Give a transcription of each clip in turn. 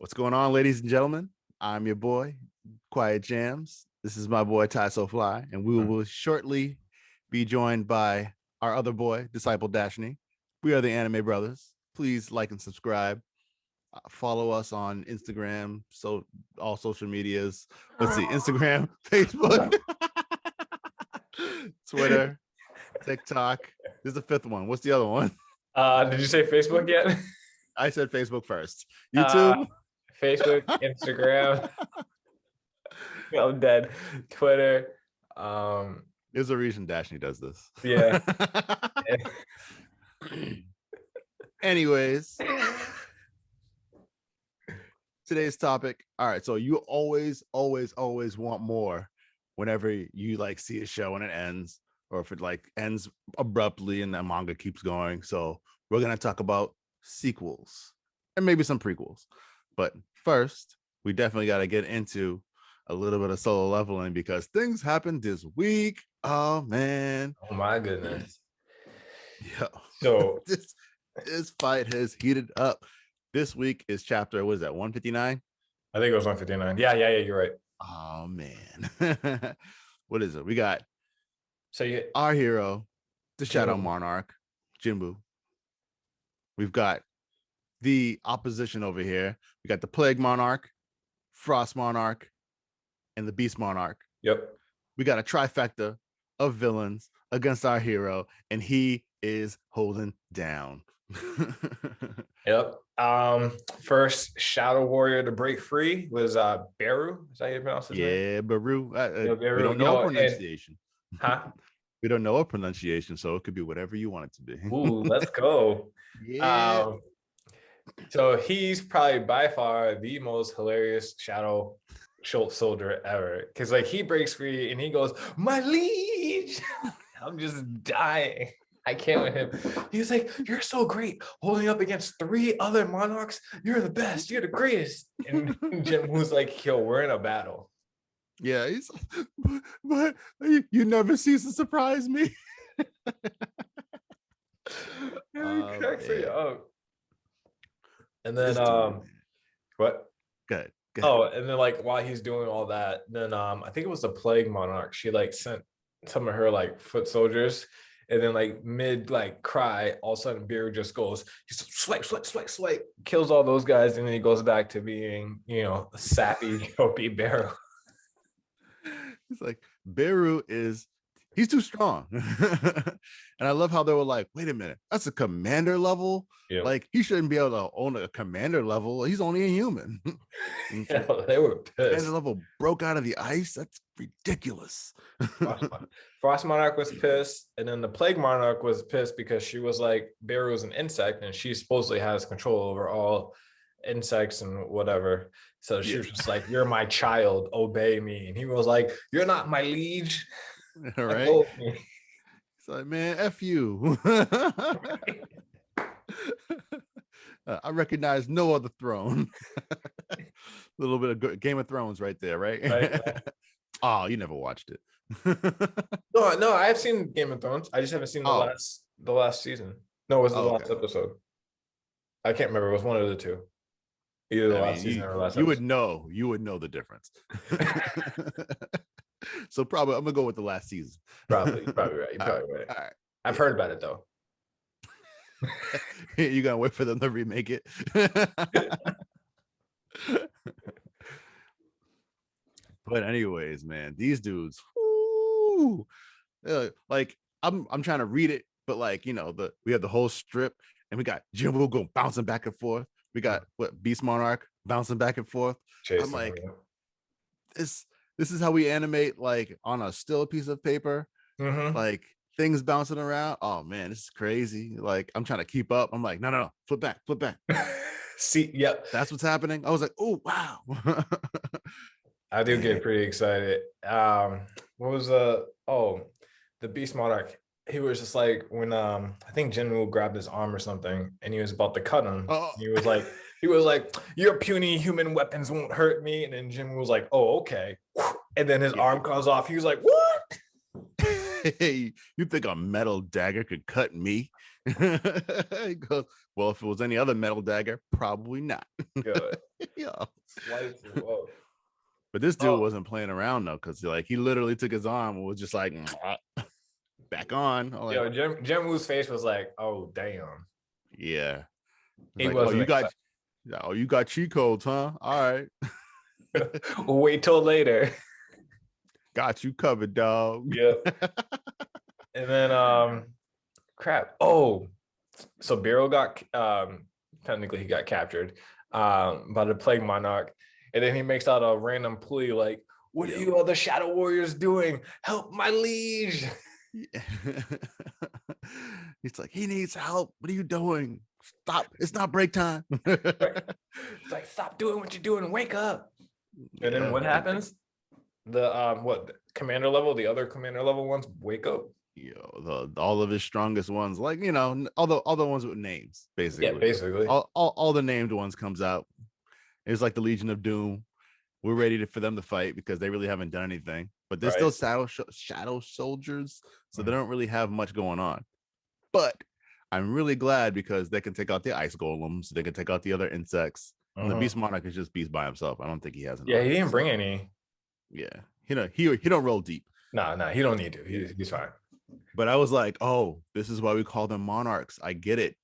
What's going on, ladies and gentlemen? I'm your boy, Quiet Jams. This is my boy, Ty So Fly, and we will shortly be joined by our other boy, Disciple Dashni. We are the Anime Brothers. Please like and subscribe. Follow us on Instagram, so all social medias. Let's see, Instagram, Facebook, Twitter, TikTok. This is the fifth one. What's the other one? Did you say Facebook yet? I said Facebook first. YouTube, Facebook, Instagram. I'm dead. Twitter. There's a reason Dashni does this. Yeah. Anyways, today's topic. All right, so you always want more whenever you like see a show and it ends, or if it like ends abruptly and the manga keeps going. So we're gonna talk about sequels and maybe some prequels. But first, we definitely got to get into a little bit of solo leveling because things happened this week. Oh man. Oh my goodness. Yeah. So this fight has heated up. This week is chapter, what is that, 159? I think it was 159. Yeah, you're right. Oh man. What is it? We got our hero, the Shadow Monarch, Jinbu. We've got the opposition over here. We got the Plague Monarch, Frost Monarch, and the Beast Monarch. Yep. We got a trifecta of villains against our hero, and he is holding down. Yep. First Shadow Warrior to break free was Beru. Is that how you pronounce his name? Yeah, Beru. Beru. We don't know pronunciation. Huh? We don't know a pronunciation, so it could be whatever you want it to be. Ooh, let's go. Yeah. So he's probably by far the most hilarious Shadow Schultz soldier ever. Because like he breaks free and he goes, "My liege!" I'm just dying. I can't with him. He's like, "You're so great, holding up against 3 other monarchs. You're the best. You're the greatest." And Jim was like, "Yo, we're in a battle." Yeah, he's but you never cease to surprise me. He cracks me up. And then what? Good. Oh, and then like while he's doing all that, then I think it was the Plague Monarch. She like sent some of her like foot soldiers, and then like mid like cry, all of a sudden Beer just goes, he's swipe, kills all those guys, and then he goes back to being, a sappy, dopey Beru. It's like Beru he's too strong. And I love how they were like, wait a minute, that's a commander level. Yep. Like he shouldn't be able to own a commander level. He's only a human. Yeah, they were pissed. Commander level broke out of the ice. That's ridiculous. Frost Monarch was pissed, and then the Plague Monarch was pissed because she was like, Beru is an insect, and she supposedly has control over all insects and whatever. So she was just like, "You're my child, obey me." And he was like, "You're not my liege." All right. It's like, man, F you. I recognize no other throne. A little bit of Game of Thrones right there, right? Oh, you never watched it. No, I've seen Game of Thrones. I just haven't seen the last season. No, it was the last episode. I can't remember. It was one of the two. Either the last season or last episode. You would know the difference. So probably I'm gonna go with the last season. Probably right. You're probably right. All right. I've heard about it though. You gonna wait for them to remake it? But anyways, man, these dudes, like I'm trying to read it, but like we have the whole strip, and we got Jimbo going bouncing back and forth. We got Beast Monarch bouncing back and forth. I'm like, this is how we animate like on a still piece of paper, like things bouncing around. Oh man, this is crazy. Like I'm trying to keep up. I'm like, no, flip back. See, yep, that's what's happening. I was like, oh wow. I do get pretty excited. What was the Beast Monarch? He was just like when I think Jinwoo grabbed his arm or something, and he was about to cut him. He was like, "Your puny human weapons won't hurt me." And then Jinwoo was like, "Oh, okay." And then his arm comes off. He was like, "What?" hey, you think a metal dagger could cut me? He goes, well, if it was any other metal dagger, probably not. Good. Yeah. Slice. Whoa. But this dude Oh, wasn't playing around though, because like he literally took his arm and was just like back on. I'm yo, like, Jim face was like, oh damn. yeah. It's He like, wasn't you got cheat codes, huh? All right. We'll wait till later. Got you covered, dog. Yep. And then crap. Oh, so Biro got technically he got captured by the Plague Monarch. And then he makes out a random plea like, what are you other Shadow Warriors doing? Help my liege. Yeah. He's like, he needs help. What are you doing? Stop. It's not break time. It's like, stop doing what you're doing. Wake up. And then what happens? The commander level, the other commander level ones wake up. All of his strongest ones, like, all the ones with names, basically. Yeah, basically. All the named ones comes out. It's like the Legion of Doom. We're ready for them to fight because they really haven't done anything. But they're still shadow soldiers, so they don't really have much going on. But I'm really glad because they can take out the ice golems, they can take out the other insects. And the Beast Monarch is just beast by himself. I don't think he has. Yeah, he didn't bring any. Yeah, he don't roll deep. No, he don't need to. He's fine. But I was like, oh, this is why we call them monarchs. I get it.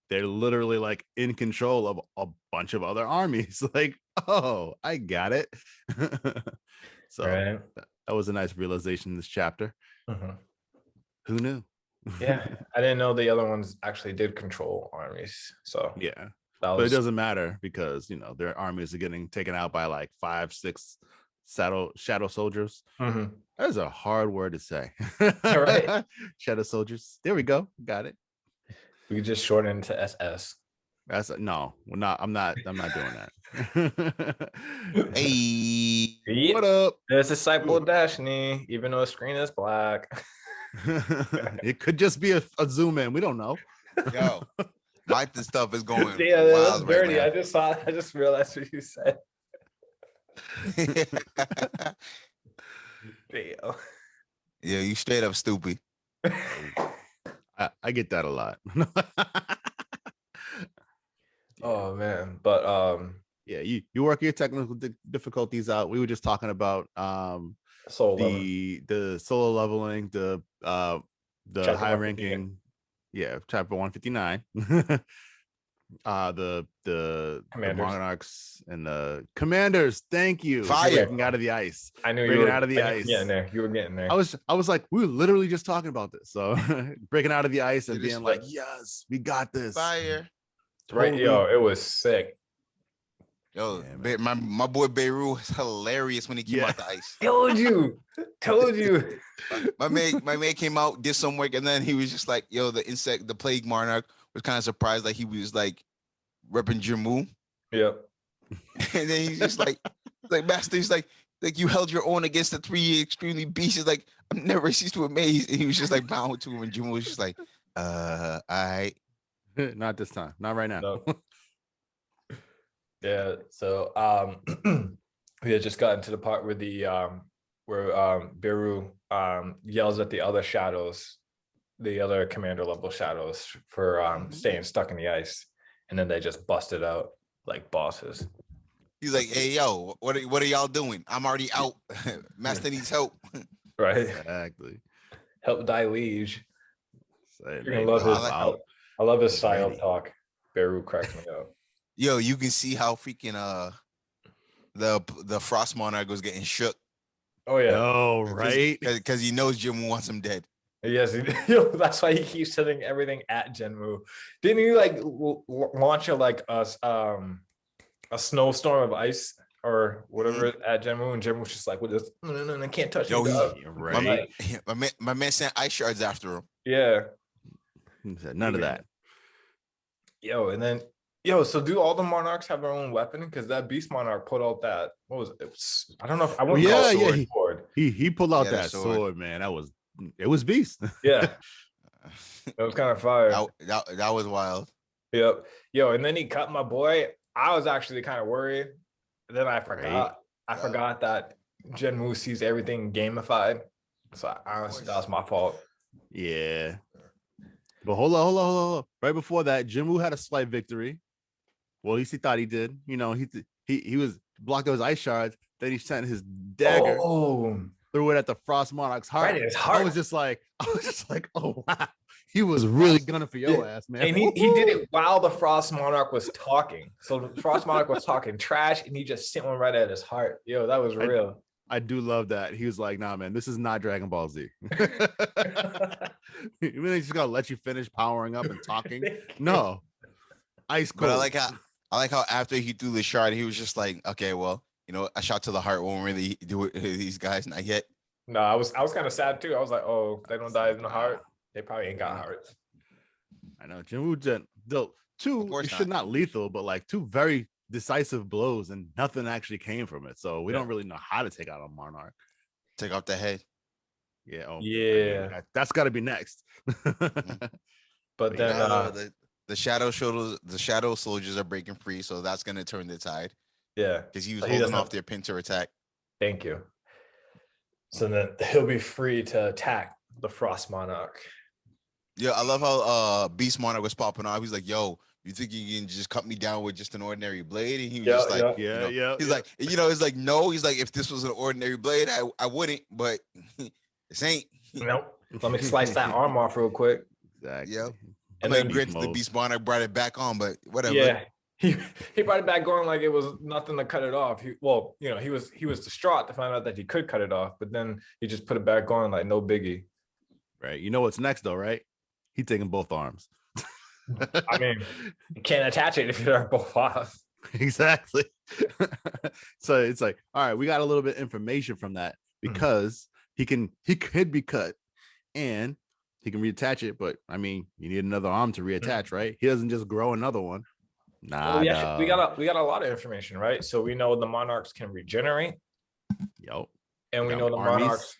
They're literally like in control of a bunch of other armies. Like, oh, I got it. So that was a nice realization in this chapter. Who knew? Yeah, I didn't know the other ones actually did control armies. So yeah, but it doesn't matter because their armies are getting taken out by like 5-6 shadow soldiers. That is a hard word to say. Right. Shadow soldiers. There we go. Got it. We just shorten to SS. No, we're not. I'm not doing that. Hey, what up? There's Disciple Dashni, even though the screen is black. It could just be a zoom in. We don't know. Yo, my stuff is going wild right dirty. now. I just realized what you said. Damn. Yeah, you straight up stupid. I get that a lot. Oh man, but yeah, you work your technical difficulties out. We were just talking about the solo leveling, the high ranking, chapter 159. The monarchs and the commanders. Thank you. Fire. Breaking out of the ice. I knew breaking out of the ice. Getting there. You were getting there. I was like, we were literally just talking about this. So breaking out of the ice and being like, yes, we got this. Fire. Right, yo, it was sick. Yo, my boy Beirut was hilarious when he came out the ice. Told you. My man came out, did some work, and then he was just like, yo, the Plague Monarch was kind of surprised, like he was like repping Jammu. Yep. And then he's just like Master, he's like you held your own against the 3 extremely beasts. He's like, I'm never ceased to amaze. And he was just like bowing to him, and Jammu was just like, all right. Not this time. Not right now. No. Yeah. So we had just gotten to the part where Beru yells at the other shadows, the other commander level shadows for staying stuck in the ice, and then they just busted out like bosses. He's like, hey yo, what are y'all doing? I'm already out. Master needs help. Right. Exactly. Help thy liege. You're gonna love his I love his style of talk. Beru cracks me up. Yo, you can see how freaking the Frost Monarch was getting shook. Oh yeah. Oh right. Because he knows Jinmu wants him dead. Yes, that's why he keeps sending everything at Jinmu. Didn't he like launch a snowstorm of ice or whatever at Jinmu, and Jinmu's just like, "Well, no, I can't touch you." Right. My man sent ice shards after him. Yeah. He said none of that. So do all the monarchs have their own weapon? Because that beast monarch put out that, what was it? I don't know if I wouldn't call it sword. He pulled out that sword, man. It was beast. Yeah. That was kind of fire. That was wild. Yep. Yo, and then he cut my boy. I was actually kind of worried. Then I forgot. I forgot that Jinmu sees everything gamified. So honestly, that was my fault. Yeah. But hold on. Right before that, Jinwoo had a slight victory. Well, at least he thought he did. You know, he was blocked those ice shards. Then he sent his dagger, threw it at the Frost Monarch's heart. Right in his heart. I was just like, oh wow. He was really gunning for your ass, man. And he did it while the Frost Monarch was talking. So the Frost Monarch was talking trash, and he just sent one right at his heart. Yo, that was real. I do love that. He was like, nah, man, this is not Dragon Ball Z. You really just gotta let you finish powering up and talking. No. Ice cold. But I like how after he threw the shard, he was just like, okay, well, you know, a shot to the heart won't really do it to these guys, not yet. No, I was kind of sad too. I was like, oh, they don't die in the heart. They probably ain't got hearts. I know. Jinwoo dealt two, it should not lethal, but like two very decisive blows, and nothing actually came from it. So we don't really know how to take out a Monarch. Take off the head. Yeah. Oh, yeah. I mean, that's got to be next. But then the shadow soldiers are breaking free, so that's gonna turn the tide. Yeah, because he was holding off their pincer attack. Thank you. So then he'll be free to attack the Frost Monarch. Yeah, I love how Beast Monarch was popping off. He's like, "Yo, you think you can just cut me down with just an ordinary blade?" And he was just like, He's like, it's like, no. He's like, if this was an ordinary blade, I wouldn't, but this ain't. Nope. Let me slice that arm off real quick. Exactly. Yep. And then granted, the Beast Monarch brought it back on, but whatever. Yeah. He brought it back on like it was nothing to cut it off. He was distraught to find out that he could cut it off, but then he just put it back on like no biggie. Right. You know what's next though, right? He's taking both arms. I mean, you can't attach it if you're both off. Exactly. So it's like, all right, we got a little bit of information from that because he could be cut and he can reattach it, but I mean, you need another arm to reattach, right? He doesn't just grow another one. Nah, well, we got a lot of information, right? So we know the monarchs can regenerate. Yep. And we know the monarchs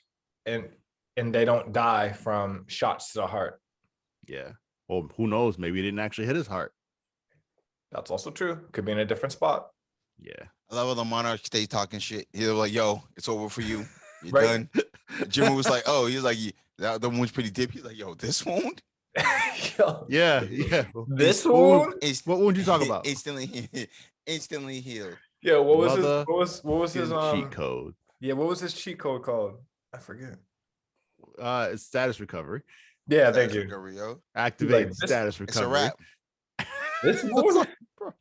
and they don't die from shots to the heart. Yeah. Well, who knows? Maybe he didn't actually hit his heart. That's also true. Could be in a different spot. Yeah. I love how the monarch stays talking shit. He's like, "Yo, it's over for you. You're done." Jimmy was like, "Oh," he was like, "That the wound's pretty deep." He's like, "Yo, this wound." Yeah. This wound? What wound you talk about? Instantly healed. Yeah, what was his cheat code? Yeah, what was his cheat code called? I forget. It's status recovery. Yeah, thank you. Yo. Activate status recovery. It's a wrap. This wound, bro.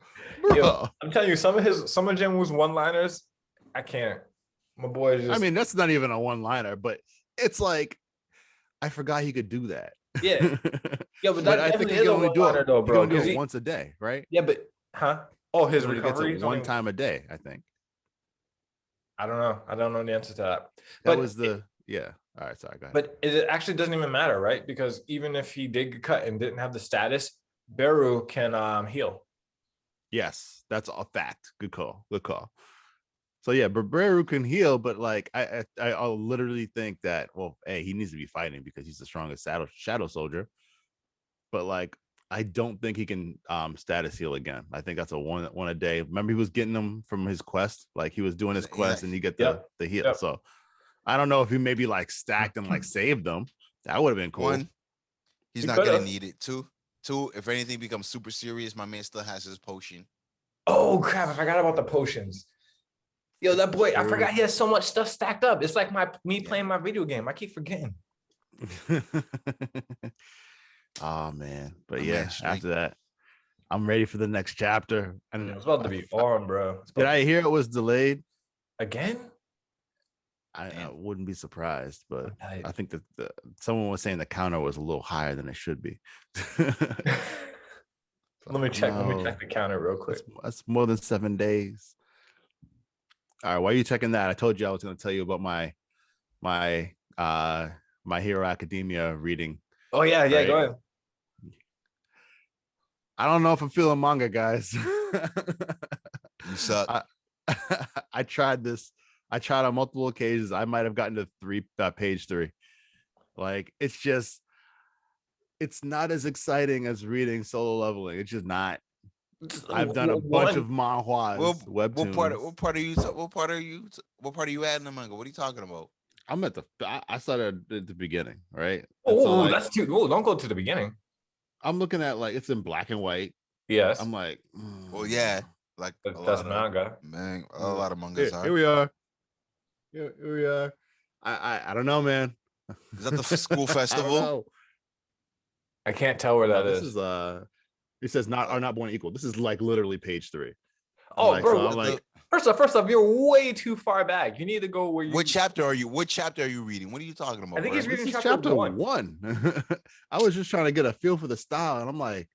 Yo, I'm telling you, some of Jinwoo's one-liners, I can't. My boy just. I mean, that's not even a one-liner, but it's like I forgot he could do that. Yeah, but that I think he can only do it, bro. He can do it once a day, right? Yeah, but Oh, his recovery gets it one time a day, I think. I don't know. I don't know the answer to that. That was the yeah. All right, sorry, go ahead. But it actually doesn't even matter, right? Because even if he did get cut and didn't have the status, Beru can heal. Yes, that's a fact. Good call. So yeah, but Beru can heal, but like I'll literally think that, well, hey, he needs to be fighting because he's the strongest shadow soldier. But like I don't think he can status heal again. I think that's a one a day. Remember, he was getting them from his quest, like he was doing his quest and he get the heal. Yep. So I don't know if he maybe like stacked and like saved them. That would have been cool. One, he's not gonna need it. Two, if anything becomes super serious, my man still has his potion. Oh crap! I forgot about the potions. Yo, that boy, I forgot he has so much stuff stacked up. It's like me playing my video game. I keep forgetting. Oh man, but after that, I'm ready for the next chapter. And it's about to be on, bro. Did I hear it was delayed again? I wouldn't be surprised, but I think that someone was saying the counter was a little higher than it should be. Let me check the counter real quick. That's more than 7 days. All right, why are you checking that? I told you I was going to tell you about my My Hero Academia reading. Oh yeah, right? Go ahead. I don't know if I'm feeling manga, guys. You suck. I tried this. I tried on multiple occasions. I might have gotten to page 3. Like it's not as exciting as reading Solo Leveling. It's just not. I've done a bunch of manhwas, webtoons. What part are you at in the manga? What are you talking about? I'm at the. I started at the beginning, right? Oh, so, like, that's too. Oh, don't go to the beginning. I'm looking at like it's in black and white. Yes. I'm like, well, yeah, like that's manga. A lot of mangas are. Here we are. Here we are. I don't know, man. Is that the school festival? I don't know. I can't tell where that is. This is it says not born equal. This is like literally page 3. Oh, like, bro. So I'm like, first off, you're way too far back. You need to go where you. What chapter are you reading? What are you talking about? I think he's reading chapter 1. I was just trying to get a feel for the style, and I'm like,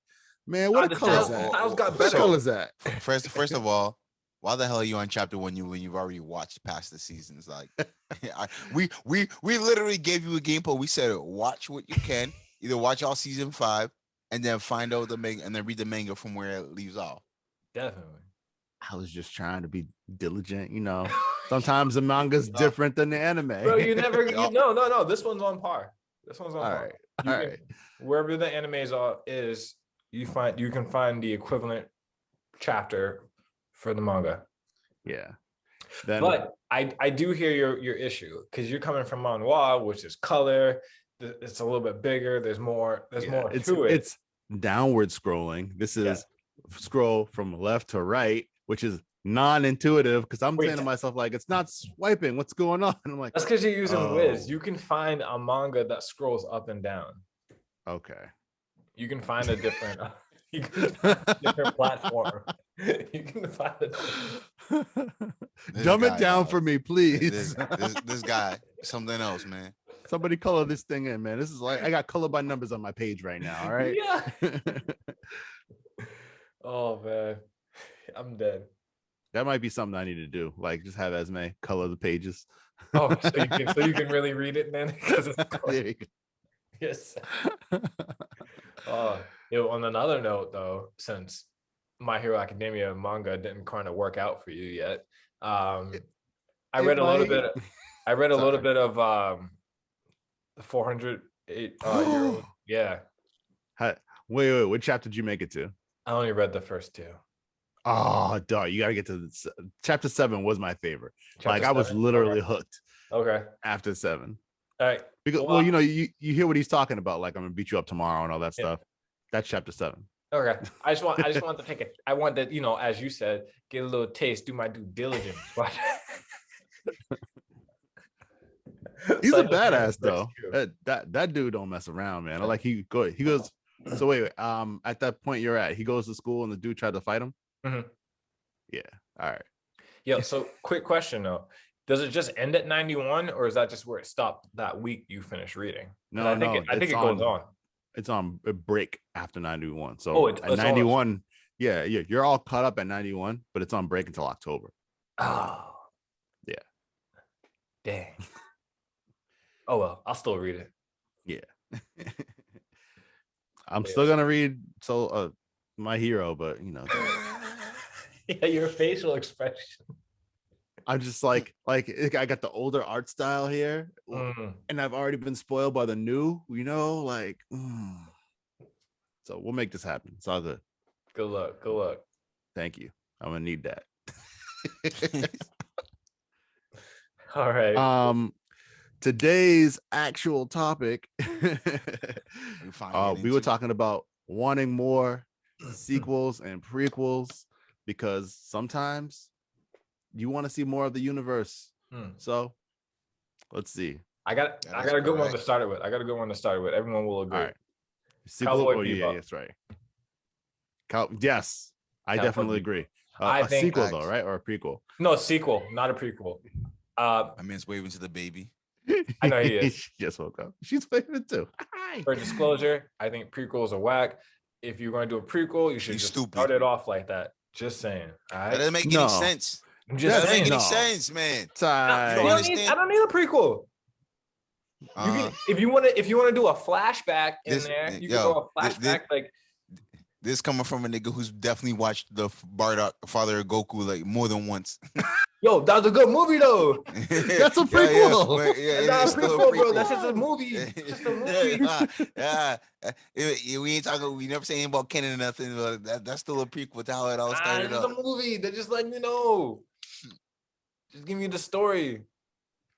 man, what color is that? Styles got What better. color is that? First of all, why the hell are you on chapter 1 when you've already watched past the seasons? Like, we literally gave you a game plan. We said watch what you can, either watch all season 5 and then find out the manga and then read the manga from where it leaves off. Definitely. I was just trying to be diligent, Sometimes the manga's different than the anime. Bro, you never. No. This one's on par. This one's on par. All right. Wherever the animes is, you can find the equivalent chapter for the manga. Yeah. But I do hear your issue because you're coming from manhwa, which is color. It's a little bit bigger. There's more to it. It's downward scrolling. This is scroll from left to right, which is non-intuitive because I'm saying to myself, like, it's not swiping. What's going on? And I'm like, that's because you're using Wiz. You can find a manga that scrolls up and down. Okay. You can find a different platform. You can find Dumb it down for me, please. This guy, something else, man. Somebody color this thing in, man. This is like I got color by numbers on my page right now. All right. Yeah. Oh man, I'm dead. That might be something I need to do. Like just have Esme color the pages. Oh, so you can really read it then because it's color. Yes. On another note, though, since My Hero Academia manga didn't kind of work out for you yet, I read a little bit. I read a little bit of the 408 euro. Yeah. Wait. What chapter did you make it to? I only read the first 2. Oh, dog! You gotta get to chapter 7. Was my favorite. I was literally hooked. Okay. After 7. All right. Because you hear what he's talking about. Like I'm gonna beat you up tomorrow and all that stuff. That's chapter 7. Okay. I just want to take it. I want that, as you said, get a little taste, do my due diligence. He's a badass though. That dude don't mess around, man. Like he goes. So wait. At that point you're at, he goes to school and the dude tried to fight him. Mm-hmm. Yeah. All right. Yeah. So quick question though. Does it just end at 91 or is that just where it stopped that week you finished reading? No, I think it goes on. It's on a break after 91. So at 91, you're all caught up at 91, but it's on break until October. Oh. Yeah. Dang. Oh well, I'll still read it. Yeah. I'm still gonna read My Hero, but yeah, your facial expression. I'm just like I got the older art style here, and I've already been spoiled by the new, So we'll make this happen. It's all good. Good luck. Thank you. I'm gonna need that. All right. Today's actual topic, we were talking about wanting more sequels and prequels because sometimes you want to see more of the universe. So let's see. I got a good one to start it with. Everyone will agree. All right. Sequel, yeah, that's right. Yes, I definitely agree. A sequel though, right? Or a prequel? No, a sequel, not a prequel. I mean, it's waving to the baby. I know he is. She just woke up. She's waving too. For disclosure, I think prequels are whack. If you're going to do a prequel, you should just start it off like that. Just saying. All right? That doesn't make any sense. I'm just saying. That doesn't make any sense, man. I don't need a prequel. If you want to do a flashback in there, you can go a flashback this coming from a nigga who's definitely watched the Bardock Father of Goku like more than once. Yo, that was a good movie though. That's a prequel. That's not a prequel, bro. That's just a movie. It's just a movie. We ain't talking. We never say anything about Kenan or nothing. But that's still a prequel to how it all started. It's a movie. They're just letting you know. Just give me the story.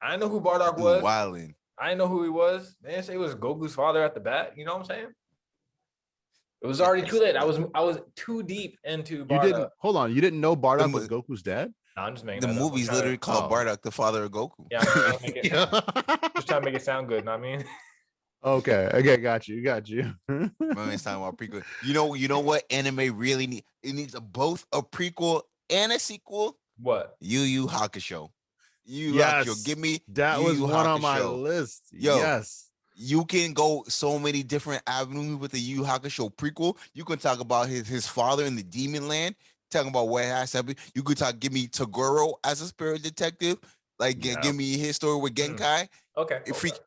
I didn't know who Bardock Dude, was. wildin'. I didn't know who he was. They didn't say it was Goku's father at the bat. You know what I'm saying? It was already too late. I was too deep into Bardock. You didn't hold on. You didn't know Bardock was Goku's dad? No, I'm just making the movie's literally called Bardock, the father of Goku. Yeah, just trying to make it sound good. Know what I mean? Okay, got you. My man's talking about prequel. You know what anime really needs? It needs both a prequel and a sequel. What? Yu Yu Hakusho. Yes, give me that Yu was Yu one Hakusho. on my list. Yo, yes, you can go so many different avenues with the Yu Yu Hakusho prequel. You can talk about his father in the demon land, talking about what has happened. You could give me Toguro as a spirit detective, like give me his story with Genkai. Okay.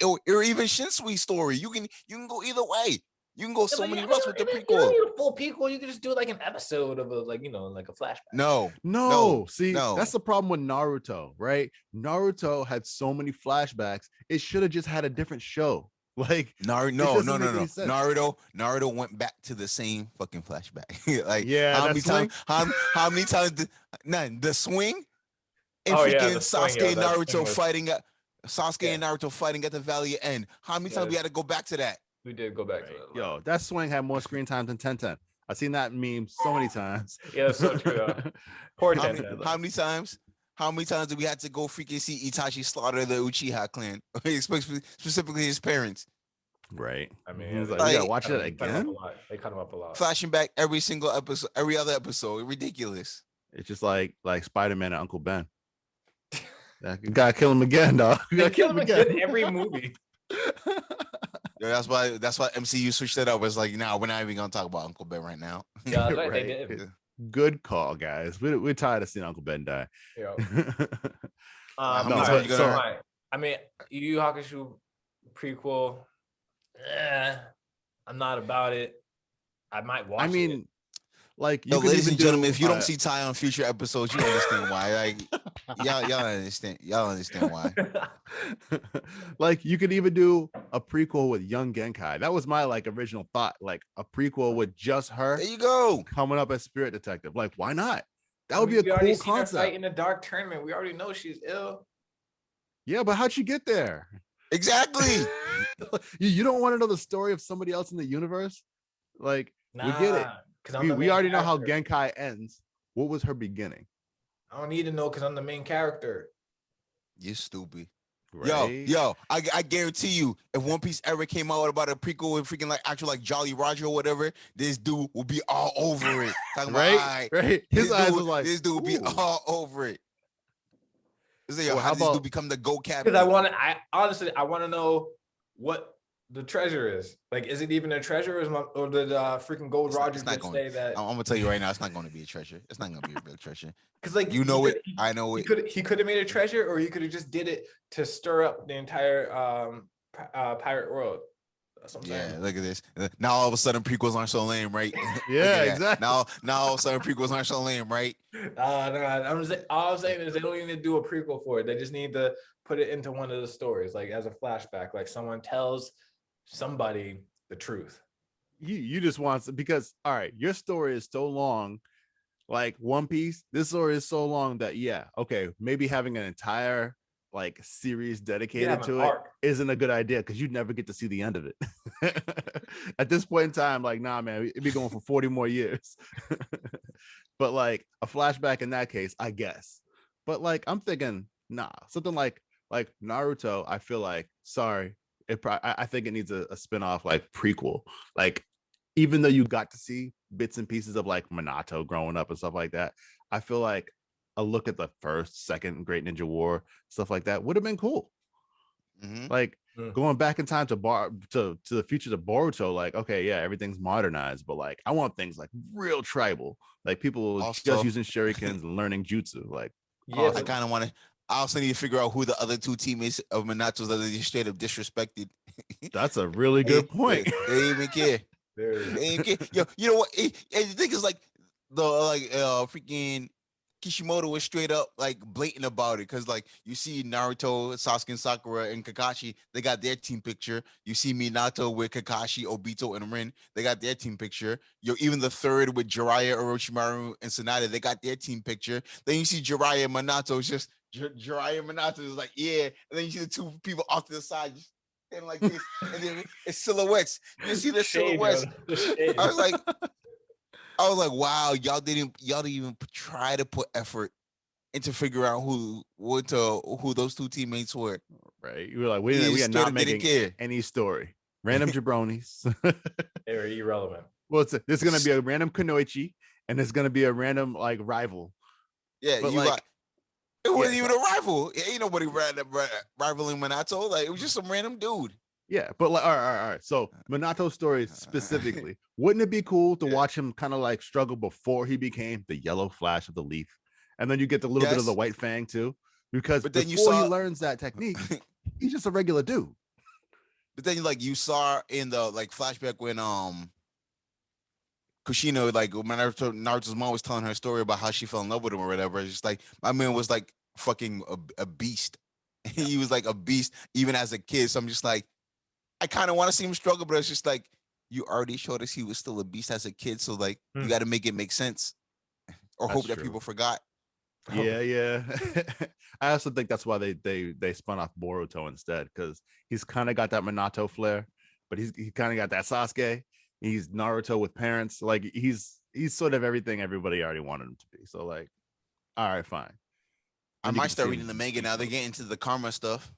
Or even Shinsui's story. You can go either way. You can go so many routes with the prequel. You don't need a full prequel. You can just do like an episode of like a flashback. No. See, that's the problem with Naruto, right? Naruto had so many flashbacks. It should have just had a different show. Like No. Naruto went back to the same fucking flashback. Like how many times? None. The swing and freaking Sasuke and Naruto fighting at and Naruto fighting at the Valley End. How many times we had to go back to that? We did go back to that. Yo, that swing had more screen time than Tenten. I've seen that meme so many times. Yeah, that's so true. Poor Tenten. How many times did we have to go freaking see Itachi slaughter the Uchiha clan, specifically his parents? Right. I mean, we gotta watch it again. They cut him up a lot. Flashing back every single episode, every other episode. Ridiculous. It's just like Spider-Man and Uncle Ben. You gotta kill him again, dog. You gotta kill him again every movie. Yeah, that's why MCU switched it up. It's like, nah, we're not even gonna talk about Uncle Ben right now. Yeah, right. They did. Good call, guys. We're tired of seeing Uncle Ben die. Yeah. I mean, Yu Yu Hakusho prequel. I'm not about it. I might watch it. Like, ladies and gentlemen, if you don't see Ty on future episodes, you understand why. Like, y'all understand why. Like, you could even do a prequel with young Genkai. That was my original thought. Like a prequel with just her. There you go. Coming up as spirit detective. Like, why not? That would be a cool concept. Fight in the dark tournament. We already know she's ill. Yeah, but how'd she get there? Exactly. You don't want to know the story of somebody else in the universe? Like, we get it. We already know how Genkai ends. What was her beginning? I don't need to know because I'm the main character. You're stupid. Right? Yo, I guarantee you, if One Piece ever came out about a prequel with freaking actual Jolly Roger or whatever, this dude will be all over it. Right? His eyes was like, this dude will be all over it. How does this dude become the GO captain? Because I honestly want to know what the treasure is. Like, is it even a treasure, or did freaking Gold Roger just say that? I'm gonna tell you right now, it's not going to be a treasure. It's not going to be a real treasure. Because I know it. He could have made a treasure, or he could have just did it to stir up the entire pirate world. That's what I'm saying. Look at this. Now all of a sudden prequels aren't so lame, right? Yeah, exactly. Now all of a sudden prequels aren't so lame, right? No, all I'm saying is they don't need to do a prequel for it. They just need to put it into one of the stories, like as a flashback, like someone tells somebody the truth. You just want to, because all right, your story is so long, like One Piece. This story is so long that maybe having an entire series dedicated to it isn't a good idea because you'd never get to see the end of it. At this point in time, nah, man, it'd be going for 40 more years. But a flashback in that case, I guess. But I'm thinking, nah, something like Naruto. I feel I think it needs a spin-off prequel. Even though you got to see bits and pieces of Minato growing up and stuff like that, I feel like a look at the first, second Great Ninja War, stuff like that would have been cool. Mm-hmm. Going back in time to the future to Boruto, everything's modernized, but I want things real tribal, people also, just using shurikens and learning jutsu. I kind of want to. I also need to figure out who the other two teammates of Minato's that they just straight up disrespected. That's a really good point. They didn't even care. They didn't care. Yo, you know what? And the thing is, freaking Kishimoto was straight up blatant about it, because you see Naruto, Sasuke, and Sakura, and Kakashi, they got their team picture. You see Minato with Kakashi, Obito, and Rin, they got their team picture. Even the third with Jiraiya, Orochimaru, and Sanada, they got their team picture. Then you see Jiraiya and Minato just Jiraiya Minato is like, yeah, and then you see the two people off to the side just standing like this, and then it's silhouettes. You see the silhouettes. I was like, wow, y'all didn't even try to put effort into figure out who those two teammates were. Right. You were like, we are not making any story. Random jabronis. They were irrelevant. Well, there's gonna be a random Kunoichi, and there's gonna be a random like rival. Yeah, but it wasn't even a rival. Ain't nobody rivaling Minato. Like, it was just some random dude. Yeah, but like, all right. So Minato's story specifically, wouldn't it be cool to watch him kind of like struggle before he became the yellow flash of the leaf, and then you get the little bit of the white fang too, because before he learns that technique, he's just a regular dude. But then you saw in the flashback when Kushina, when Naruto's mom was telling her story about how she fell in love with him or whatever. It's just like, my man was like fucking a beast. He was like a beast even as a kid. So I'm just like, I kind of want to see him struggle, but it's just like, you already showed us he was still a beast as a kid. So like, you got to make it make sense, or hope that people forgot. Yeah. I also think that's why they spun off Boruto instead, because he's kind of got that Minato flair, but he kind of got that Sasuke. He's Naruto with parents. Like, he's sort of everything everybody already wanted him to be. So like, all right, fine. I might start reading the manga now. They're getting into the karma stuff.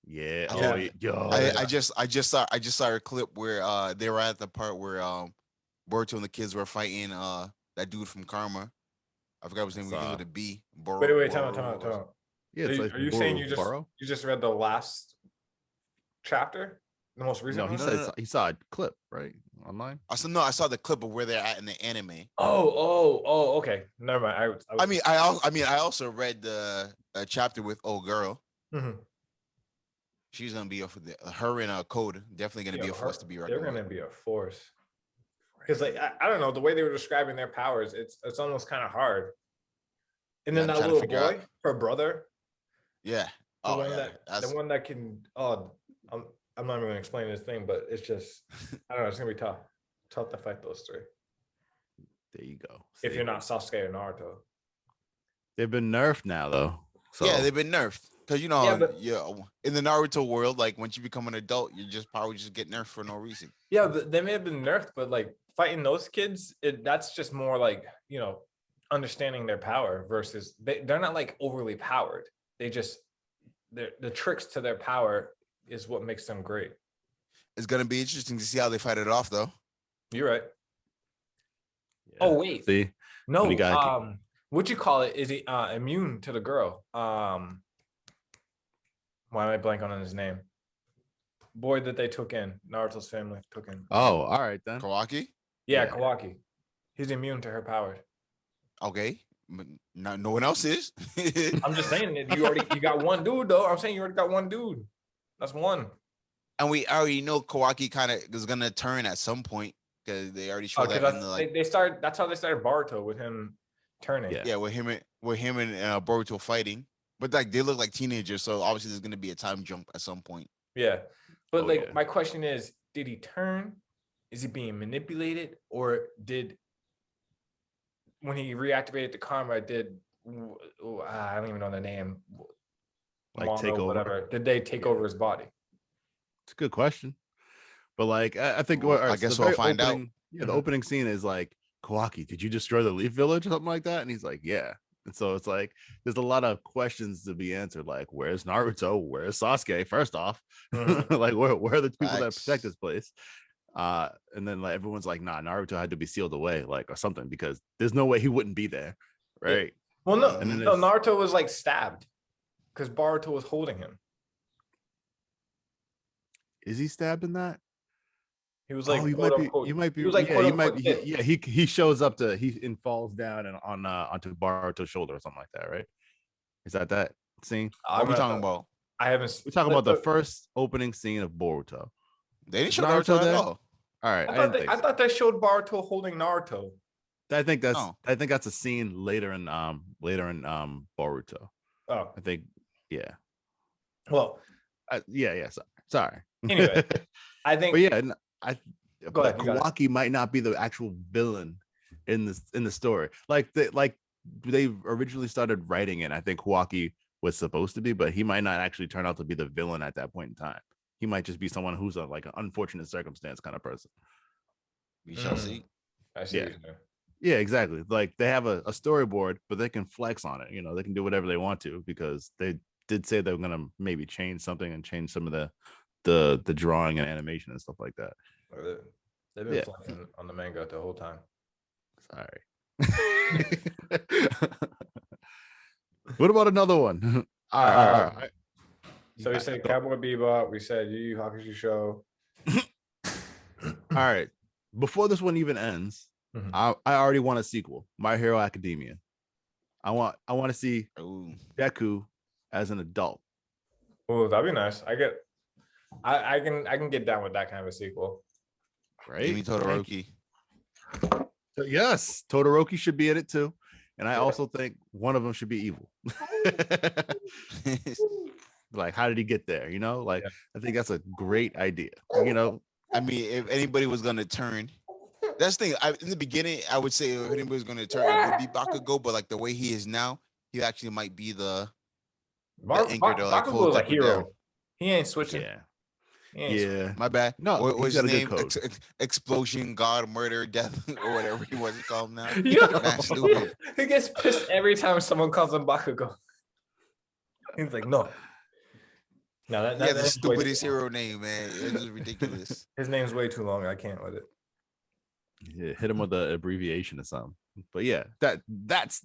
Yeah. I just saw a clip where they were at the part where Boruto and the kids were fighting that dude from Karma. I forgot his name. Begins with a B. Wait, time out. Yeah, are you saying you just read the last chapter? The most recent one? No. He saw a clip, right? Online? I saw the clip of where they're at in the anime. Oh, okay. Never mind. I also read the chapter with old girl. Mm-hmm. She's gonna be her and Code definitely gonna be a force to be reckoned with. They're gonna be a force. Because I don't know, the way they were describing their powers, it's almost kind of hard. And then that little boy, her brother. Yeah. The one that can. I'm not even gonna explain this thing, but it's just, I don't know, it's gonna be tough to fight those three. There you go. If you're not Sasuke or Naruto. They've been nerfed now, though. So. Yeah, they've been nerfed. Because in the Naruto world, like, once you become an adult, you probably just get nerfed for no reason. Yeah, but they may have been nerfed, but like fighting those kids, that's just more like, understanding their power versus they're not like overly powered. They just the tricks to their power is what makes them great. It's gonna be interesting to see how they fight it off, though. You're right. Yeah. Oh wait, see, no. What you call it? Is he immune to the girl? Why am I blank on his name? Boy that they took in, Naruto's family took in. Oh, all right then. Kawaki? Yeah, Kawaki. He's immune to her powers. Okay. No one else is. I'm just saying that you got one dude though. I'm saying you already got one dude. That's one. And we already know Kawaki kind of is gonna turn at some point, because they already showed that in the they started. That's how they started Boruto, with him turning. Yeah, with him and Boruto fighting. But like, they look like teenagers, so obviously there's gonna be a time jump at some point. Yeah, but my question is, did he turn? Is he being manipulated, or when he reactivated the karma, I don't even know the name. Like take over, whatever. Did they take over his body? It's a good question, but like I think I guess we'll find out. Yeah, the opening scene is like, Kawaki, did you destroy the Leaf Village or something like that? And he's like, yeah. And so it's like, there's a lot of questions to be answered. Like, where's Naruto? Where's Sasuke? First off, like, where are the people that protect this place? And then like everyone's like, nah, Naruto had to be sealed away, like, or something, because there's no way he wouldn't be there, right? Yeah. Well, no, Naruto was like stabbed because Boruto was holding him. Is he stabbed in that? He was like, you might be. He was like, he shows up and falls down and onto Boruto's shoulder or something like that, right? Is that scene? What are we talking about? I haven't. We're talking about the first opening scene of Boruto. They didn't show Naruto at all. All right, I thought they showed Boruto holding Naruto. I think that's a scene later in Boruto. Oh, I think, yeah. Well, Sorry. Anyway, I think. But yeah, Kawaki might not be the actual villain in the story. Like they originally started writing it. I think Kawaki was supposed to be, but he might not actually turn out to be the villain at that point in time. He might just be someone who's like an unfortunate circumstance kind of person. We shall see. I see. Yeah. Yeah, exactly. Like they have a storyboard, but they can flex on it. You know, they can do whatever they want to because they did say they were gonna maybe change something and change some of the drawing and animation and stuff like that. They've been flexing on the manga the whole time. Sorry. What about another one? All right. So we said Cowboy Bebop. We said Yu Yu Hakusho show. All right. Before this one even ends, I already want a sequel. My Hero Academia. I want to see Deku as an adult. Oh, that'd be nice. I can get down with that kind of a sequel. Right? Give me Todoroki. So yes, Todoroki should be in it too. And I also think one of them should be evil. Like, how did he get there? You know, like I think that's a great idea. You know, I mean, if anybody was gonna turn, that's the thing. In the beginning, I would say if anybody was gonna turn, it would be Bakugo. But like the way he is now, he actually might be the anchor to like hold a hero. Down. He ain't switching. Yeah. My bad. No, what was his name? Explosion, God, Murder, Death, or whatever he was called now. Man, stupid. He gets pissed every time someone calls him Bakugo. He's like, no. No, that's the stupidest hero name, man. It's just ridiculous. His name's way too long. I can't with it. Yeah, hit him with the abbreviation or something. But yeah, that's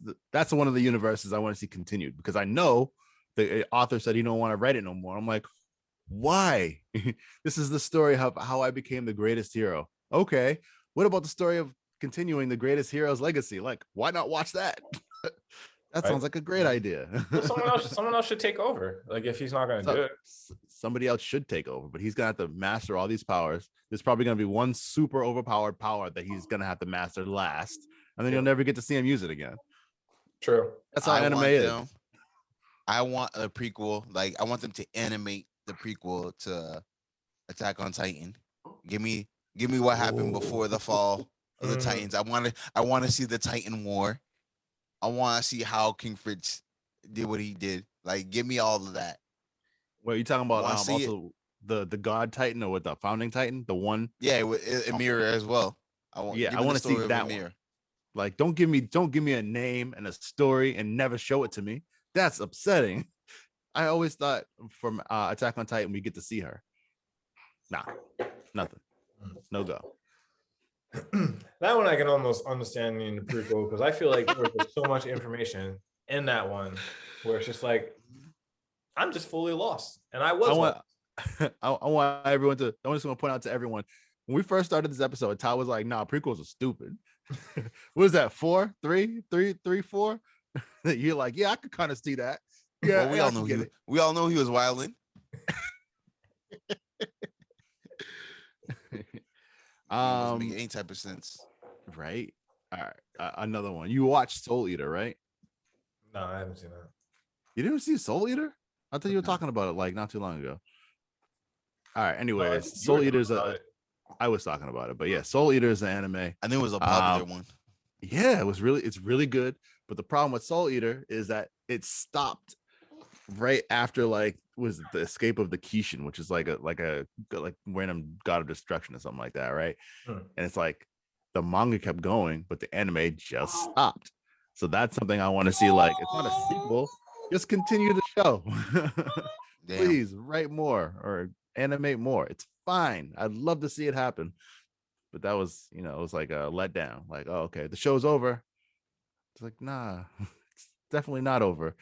one of the universes I want to see continued because I know the author said he don't want to write it no more. I'm like, why? This is the story of how I became the greatest hero. Okay, what about the story of continuing the greatest hero's legacy? Like, why not watch that? That sounds like a great idea. Well, someone else should take over. Like if he's not going to do it, somebody else should take over. But he's gonna have to master all these powers. There's probably gonna be one super overpowered power that he's gonna have to master last, and then you'll never get to see him use it again. True. That's how anime is. I want a prequel. Like I want them to animate the prequel to Attack on Titan. Give me what happened before the fall of the Titans. I want to see the Titan War. I want to see how King Fritz did what he did. Like, give me all of that. What are you talking about? Also, the God Titan or what, the Founding Titan, the one? Yeah, Emir as well. I want to see that one. Like, don't give me a name and a story and never show it to me. That's upsetting. I always thought from Attack on Titan we get to see her. Nah, nothing. No go. That one I can almost understand in the prequel because I feel like there was so much information in that one where it's just like I'm just fully lost, and I want everyone to. I just want to point out to everyone when we first started this episode, Ty was like, "Nah, prequels are stupid." What is that? 4, 3, 4? You're like, yeah, I could kind of see that. Yeah, well, we all know he was wilding. Doesn't make any type of sense, right? All right, another one. You watched Soul Eater, right? No, I haven't seen that. You didn't see Soul Eater? I thought you were talking about it like not too long ago. All right. Anyways, Soul Eater's I was talking about it, but yeah, Soul Eater is an anime. I knew it was a popular one. Yeah, it's really good. But the problem with Soul Eater is that it stopped right after was the escape of the Kishin, which is like random god of destruction or something like that, right? And it's like the manga kept going, but the anime just stopped. So that's something I want to see. Like, it's not a sequel, just continue the show. Please write more or animate more. It's fine. I'd love to see it happen. But that was, it was like a letdown. Like, oh, okay, the show's over. It's like, nah, it's definitely not over.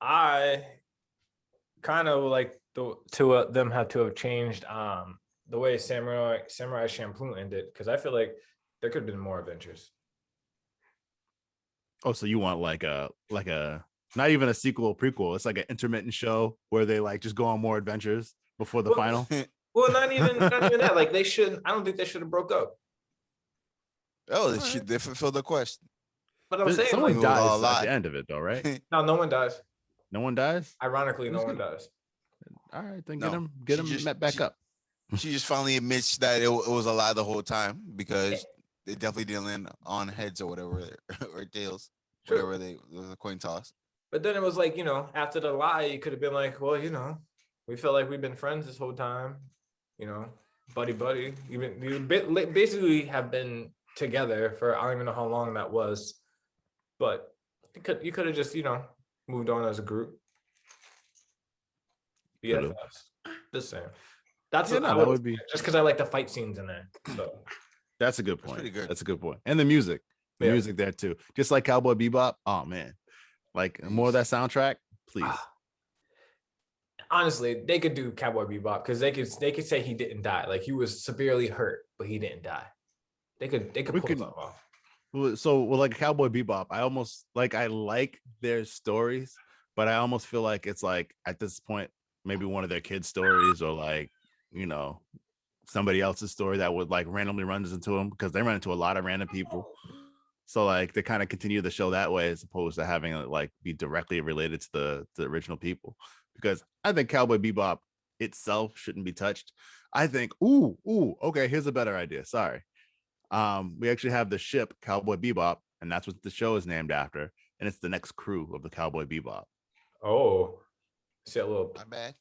I kind of like them have to have changed the way Samurai Champloo ended, because I feel like there could have been more adventures. Oh, so you want like a not even a sequel prequel? It's like an intermittent show where they just go on more adventures before the final. Well, not even that. Like they shouldn't. I don't think they should have broke up. Oh, they fulfilled the quest. But I'm saying someone dies at the end of it, though, right? No one dies. No one dies. Ironically, no one dies. All right, then get him met back up. She just finally admits that it was a lie the whole time because they definitely didn't land on heads or whatever or tails, True. whatever it was a coin toss. But then it was like, after the lie, you could have been like, well, we feel like we've been friends this whole time, buddy. You basically have been together for I don't even know how long that was, but you could have just moved on as a group. Yeah, the same. That's what that would be, just because I like the fight scenes in there. So that's a good point. Pretty good. That's a good point. And the music there too, just like Cowboy Bebop. Oh man, like more of that soundtrack, please. Honestly, they could do Cowboy Bebop because they could say he didn't die, like he was severely hurt, but he didn't die. They could pull something off. So like Cowboy Bebop, I almost like their stories, but I almost feel like it's like at this point maybe one of their kids' stories or like somebody else's story that would like randomly runs into them, because they run into a lot of random people. So like they kind of continue the show that way as opposed to having it like be directly related to the original people. Because I think Cowboy Bebop itself shouldn't be touched. I think, okay, here's a better idea. Sorry. We actually have the ship Cowboy Bebop, and that's what the show is named after, and it's the next crew of the Cowboy Bebop. Oh, see a little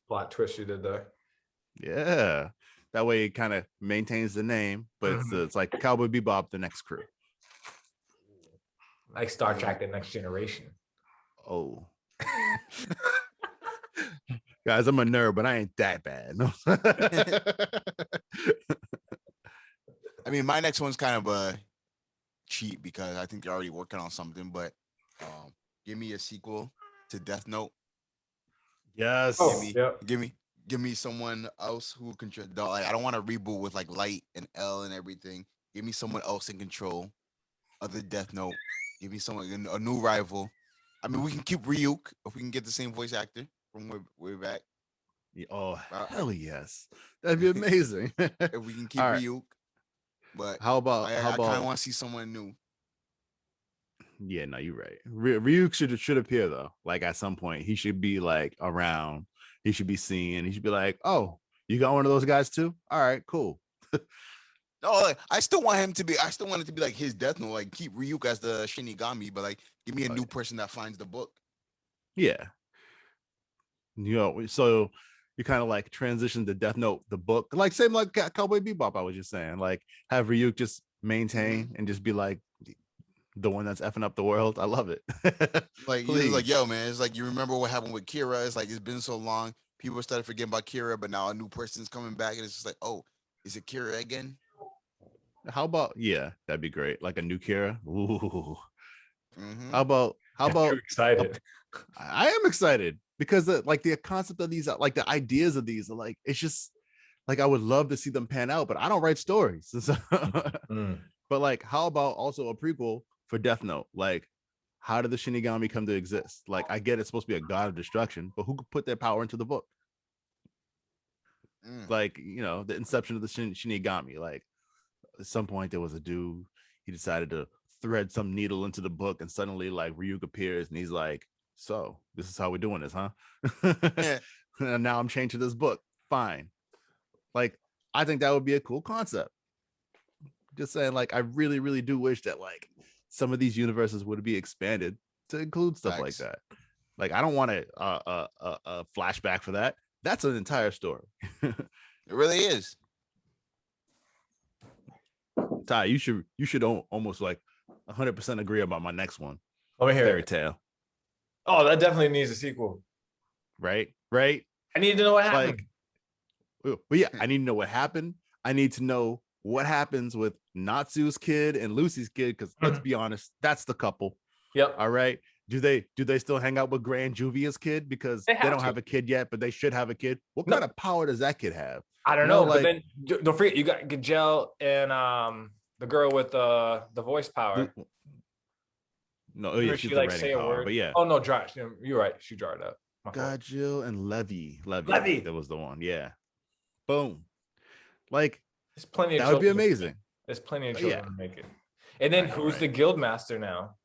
plot twist you did there. Yeah, that way it kind of maintains the name, but it's like Cowboy Bebop, the next crew, like Star Trek: The Next Generation. Oh. Guys, I'm a nerd, but I ain't that bad. No. I mean, my next one's kind of a cheat because I think they're already working on something, but give me a sequel to Death Note. Yes. Give me someone else who control. Like, I don't want to reboot with like Light and L and everything. Give me someone else in control of the Death Note. Give me someone, a new rival. I mean, we can keep Ryuk if we can get the same voice actor from way back. Oh, hell yes. That'd be amazing. If we can keep Ryuk. But how about I kind of want to see someone new. Yeah, no, you're right. Ryuk should appear though. Like at some point, he should be like around. He should be seen. He should be like, "Oh, you got one of those guys too? All right, cool." No, like, I still want it to be like his Death Note. Like keep Ryuk as the Shinigami, but like give me a new person that finds the book. Yeah. So you kind of like transition to Death Note, the book, like same like Cowboy Bebop. I was just saying, like have Ryuk just maintain and just be like the one that's effing up the world. I love it. Like he's like, yo, man, it's like you remember what happened with Kira. It's like it's been so long. People started forgetting about Kira, but now a new person's coming back, and it's just like, oh, is it Kira again? How about that'd be great. Like a new Kira. Ooh. Mm-hmm. How about You're excited? I am excited because the concept of these, like the ideas of these are like, it's just like I would love to see them pan out, but I don't write stories. So, but like, how about also a prequel for Death Note? Like, how did the Shinigami come to exist? Like, I get it's supposed to be a god of destruction, but who could put their power into the book? Like, the inception of the Shinigami. Like, at some point there was a dude, he decided to thread some needle into the book, and suddenly like Ryuk appears, and he's like, "So this is how we're doing this, huh?" And now I'm changing this book. Fine. Like, I think that would be a cool concept. Just saying, like, I really, really do wish that like some of these universes would be expanded to include stuff like that. Like, I don't want a flashback for that. That's an entire story. It really is. Ty, you should almost like 100% agree about my next one. Let me hear Fairy Tale. Oh, that definitely needs a sequel. Right. I need to know what happened. Like, well, yeah, I need to know what happened. I need to know what happens with Natsu's kid and Lucy's kid, because let's be honest, that's the couple. Yep. All right. Do they still hang out with Gray and Juvia's kid because they don't have a kid yet, but they should have a kid? What kind of power does that kid have? I don't know. Like, but then don't forget, you got Gajel and the girl with the voice power. No, yeah, she's like say a word, but yeah. Oh no, Josh, you're right. She jarred up. Gajel and Levy. That was the one. Yeah. Boom. Like, there's plenty of that would be amazing. There's plenty of children to make it. And then who's the guild master now?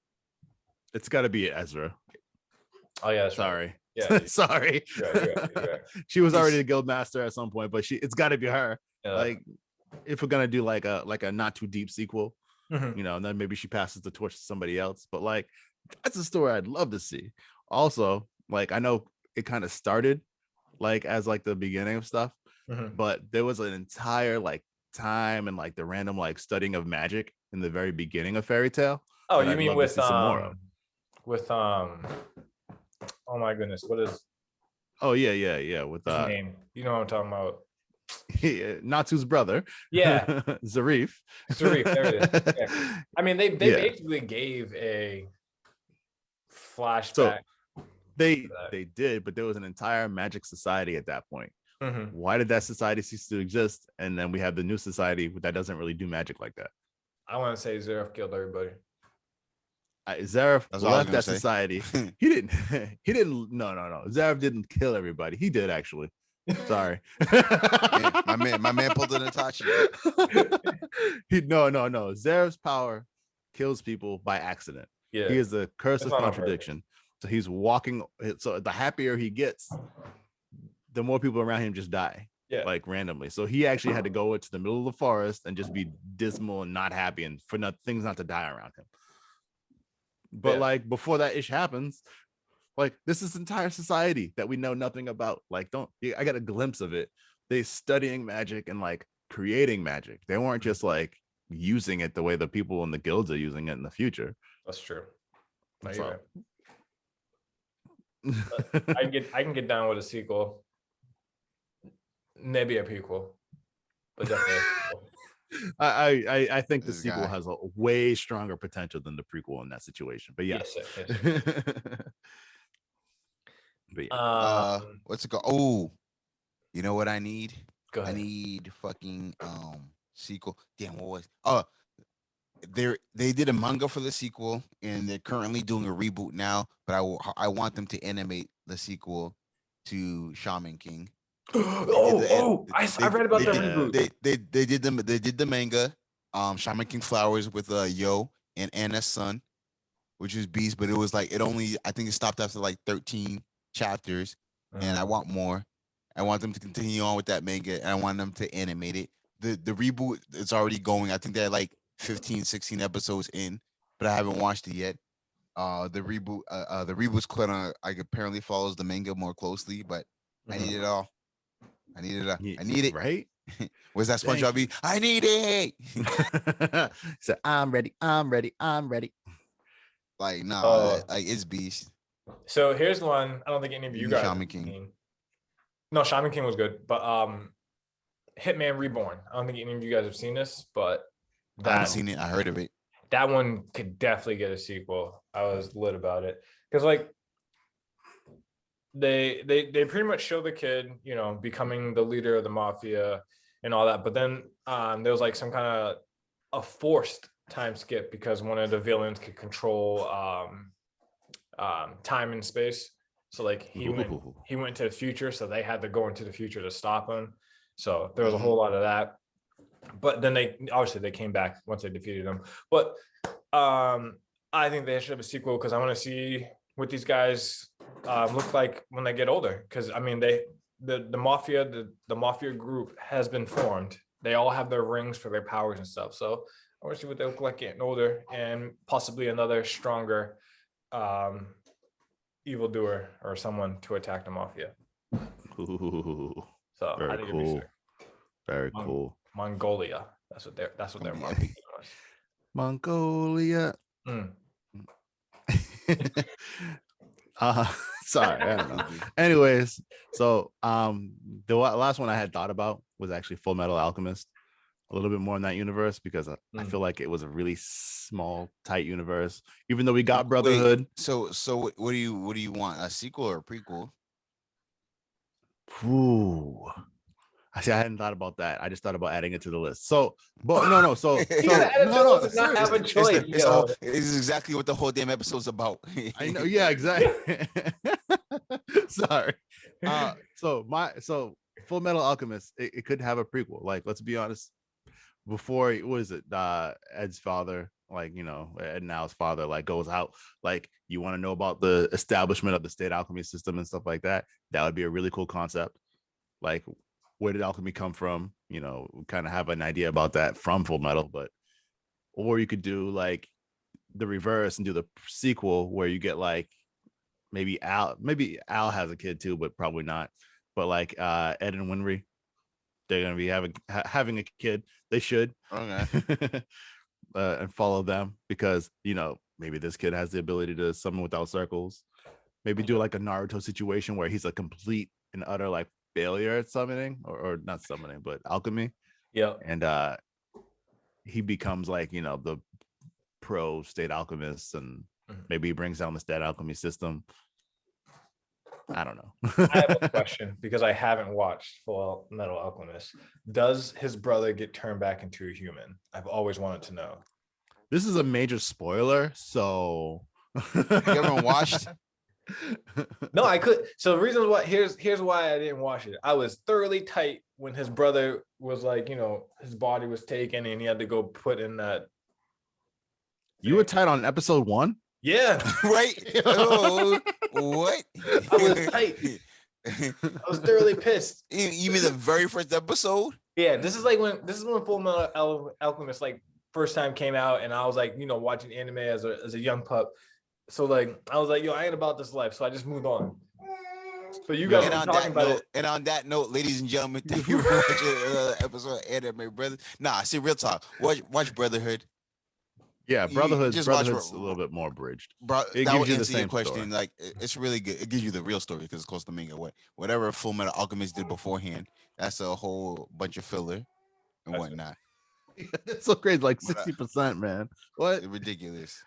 It's got to be Ezra. Oh yeah, sorry. Right. Yeah, sorry. You're right. She was already the guild master at some point, but it's got to be her. Yeah. Like, if we're gonna do like a not too deep sequel, you know, and then maybe she passes the torch to somebody else. But like, that's a story I'd love to see. Also, like, I know it kind of started like as like the beginning of stuff, but there was an entire like time and like the random like studying of magic in the very beginning of Fairy Tale. Oh, you mean with oh my goodness, what is? Oh yeah. With his name, you know what I'm talking about. Natsu's brother. Yeah. Zarif. There it is. Yeah. I mean, they basically gave a flashback. So they did, but there was an entire magic society at that point. Why did that society cease to exist? And then we have the new society that doesn't really do magic like that. I want to say Zarif killed everybody. Zarif left that society. He didn't. No. Zarif didn't kill everybody. He did actually. Sorry. my man pulled an Itachi. No. Zarif's power kills people by accident. Yeah. He is the curse of contradiction. So he's walking. So the happier he gets, the more people around him just die. Yeah. Like randomly. So he actually had to go into the middle of the forest and just be dismal and not happy and for things not to die around him. But like before that ish happens, like this is entire society that we know nothing about. Like, I got a glimpse of it. They studying magic and like creating magic. They weren't just like using it the way the people in the guilds are using it in the future. That's true. So. I can get down with a sequel. Maybe a prequel, but definitely a prequel. I think the sequel has a way stronger potential than the prequel in that situation. But yes. But yeah. What's it called? Oh, you know what I need? I need fucking sequel. Damn, what was? They did a manga for the sequel, and they're currently doing a reboot now. But I want them to animate the sequel to Shaman King. I read about that reboot. They did the manga, Shaman King Flowers with Yo and Anna's son, which was Beast, but it was like I think it stopped after like 13 chapters, and I want more. I want them to continue on with that manga, and I want them to animate it. The reboot is already going. I think they're like 15, 16 episodes in, but I haven't watched it yet. The reboot's quite like apparently follows the manga more closely, but I need it all. I need it. Right? Where's that SpongeBob? I need it. So I'm ready. Like, no, like it's Beast. So here's one. I don't think any of you guys. Shaman King. No, Shaman King was good, but Hitman Reborn. I don't think any of you guys have seen this, but I haven't seen it. I heard of it. That one could definitely get a sequel. I was lit about it because like they pretty much show the kid, you know, becoming the leader of the mafia and all that, but then there was like some kind of a forced time skip because one of the villains could control time and space. So like he went to the future, so they had to go into the future to stop him. So there was a whole lot of that. But then they came back once they defeated him. But I think they should have a sequel because I want to see what these guys look like when they get older. Because I mean, the mafia group has been formed. They all have their rings for their powers and stuff. So I want to see what they look like getting older, and possibly another stronger evildoer or someone to attack the mafia. Ooh, so very cool. Very cool. Mongolia. That's what their marketing was. Mongolia. Sorry, I don't know. Anyways, so the last one I had thought about was actually Full Metal Alchemist. A little bit more in that universe because I feel like it was a really small, tight universe. Even though we got Brotherhood. Wait, so what do you want? A sequel or a prequel? Ooh. I hadn't thought about that. I just thought about adding it to the list. So, but no. So no. Not have a choice. It's exactly what the whole damn episode's about. I know. Yeah, exactly. Sorry. So Full Metal Alchemist, it could have a prequel. Like, let's be honest. Before, Ed's father, like, you know, Ed Now's father, like, goes out, like, you want to know about the establishment of the state alchemy system and stuff like that. That would be a really cool concept. Like, where did alchemy come from? You know, kind of have an idea about that from Full Metal, but or you could do like the reverse and do the sequel where you get like maybe Al has a kid too, but probably not. But like Ed and Winry, they're gonna be having a kid. They should. Okay. And follow them because maybe this kid has the ability to summon without circles. Maybe do like a Naruto situation where he's a complete and utter like failure at summoning or not summoning, but alchemy. Yeah. And he becomes like, the pro state alchemist, and maybe he brings down the state alchemy system. I don't know. I have a question because I haven't watched Full Metal Alchemist. Does his brother get turned back into a human? I've always wanted to know. This is a major spoiler, so you haven't watched? No, I could. So the reason why here's why I didn't watch it. I was thoroughly tight when his brother was like, his body was taken and he had to go put in that. You were tight on episode 1? Yeah. Right. Oh, what? I was tight. I was thoroughly pissed. You mean the very first episode? Yeah, this is when Full Metal Alchemist like first time came out, and I was like, watching anime as a young pup. So like I was like, yo, I ain't about this life. So I just moved on. So you guys are talking about it. And on that note, ladies and gentlemen, thank you for watching episode of Anime Brothers. Nah, see, real talk. Watch Brotherhood. Yeah, Brotherhood's a little bit more bridged. It gives you the same question. Story. Like it's really good. It gives you the real story because it's close to manga. Whatever Full Metal Alchemist did beforehand, that's a whole bunch of filler and whatnot. It's so crazy, like 60%, man. What? It's ridiculous.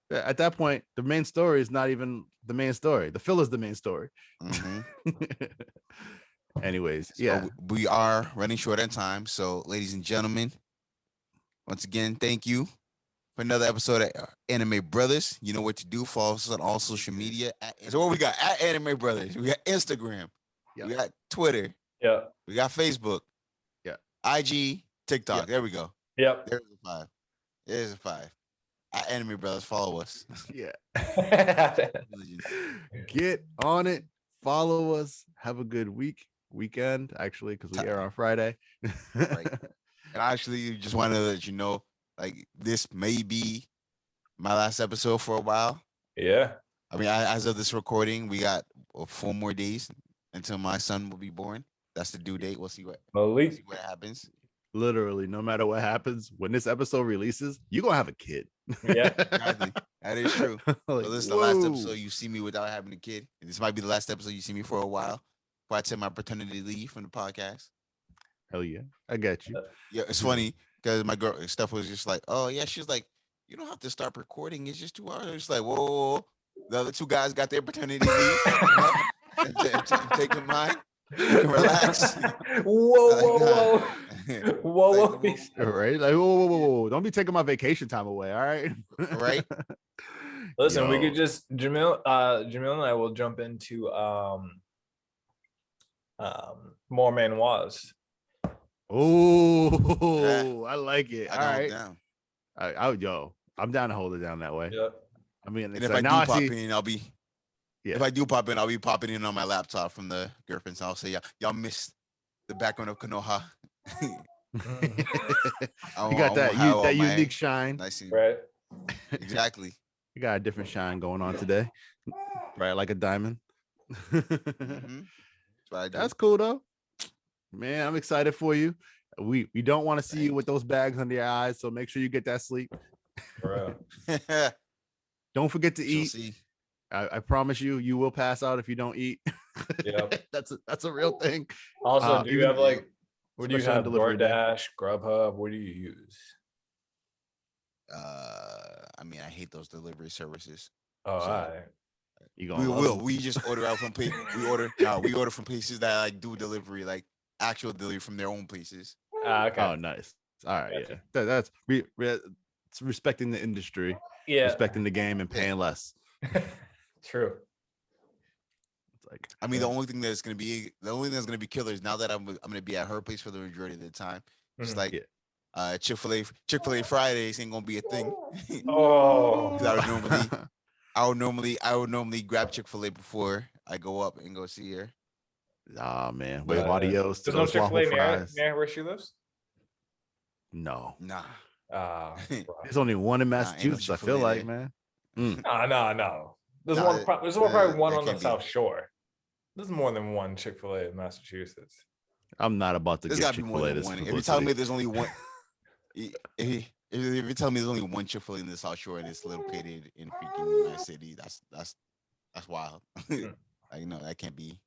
At that point, the main story is not even the main story. The filler's the main story. Mm-hmm. Anyways, yeah. So we are running short on time. So, ladies and gentlemen, once again, thank you for another episode of Anime Brothers. You know what to do. Follow us on all social media. So what we got? At Anime Brothers. We got Instagram. Yep. We got Twitter. Yeah. We got Facebook. Yeah. IG, TikTok. Yep. There we go. Yep. There's a 5. There's a 5. At Anime Brothers, follow us. Yeah. Get on it. Follow us. Have a good weekend, actually, because we air on Friday. Right. And I actually just wanted to let you know, like, this may be my last episode for a while. Yeah. I mean, as of this recording, we got 4 more days until my son will be born. That's the due date. We'll see what happens. Literally, no matter what happens, when this episode releases, you're going to have a kid. Yeah, exactly. That is true. Like, so this is the last episode you see me without having a kid. And this might be the last episode you see me for a while before I take my paternity leave from the podcast. Hell yeah. I got you. Yeah, it's funny because my girl Steph was just like, oh yeah, she's like, you don't have to start recording. It's just 2 hours. It's like, whoa. The other 2 guys got their paternity leave. Taking mine. You can relax. Whoa. Whoa. Right? Like, whoa. Don't be taking my vacation time away. All right. Right. Listen, we could just Jamil and I will jump into more manoirs. Oh, yeah. I like it. All right. Down. I'm down to hold it down that way. Yep. I mean, and if I do pop in, I'll be. Yeah. If I do pop in, I'll be popping in on my laptop from the girlfriend's house. So y'all missed the background of Konoha. You got that unique shine. Nice, right? Exactly. You got a different shine going on today, right? Like a diamond. Mm-hmm. That's cool though, man. I'm excited for you. We don't want to see you with those bags under your eyes, so make sure you get that sleep. Don't forget to eat. See. I promise you will pass out if you don't eat. Yeah, that's a real thing. Also, do you have like, what do you have? DoorDash, Grubhub? What do you use? I mean, I hate those delivery services. Oh, so, all right. We just order out from we order from places that like do delivery, like actual delivery from their own places. Okay. Oh, nice. All right, gotcha. Yeah. That's it's respecting the industry. Yeah. Respecting the game and paying less. True. It's like, I mean, the only thing that's gonna be killer is now that I'm gonna be at her place for the majority of the time. It's like Chick-fil-A Fridays ain't gonna be a thing. Oh. I would normally grab Chick-fil-A before I go up and go see her. Oh man, wait, adios. There's no Chick-fil-A near where she lives? No. Nah. There's only one in Massachusetts. I feel like, man. No. There's one. There's probably one on the South Shore. There's more than one Chick-fil-A in Massachusetts. I'm not about to. There's got to be more than one. If you tell me there's only one, if you tell me there's only one Chick-fil-A in the South Shore and it's located in freaking my city, that's wild. Like, no, that can't be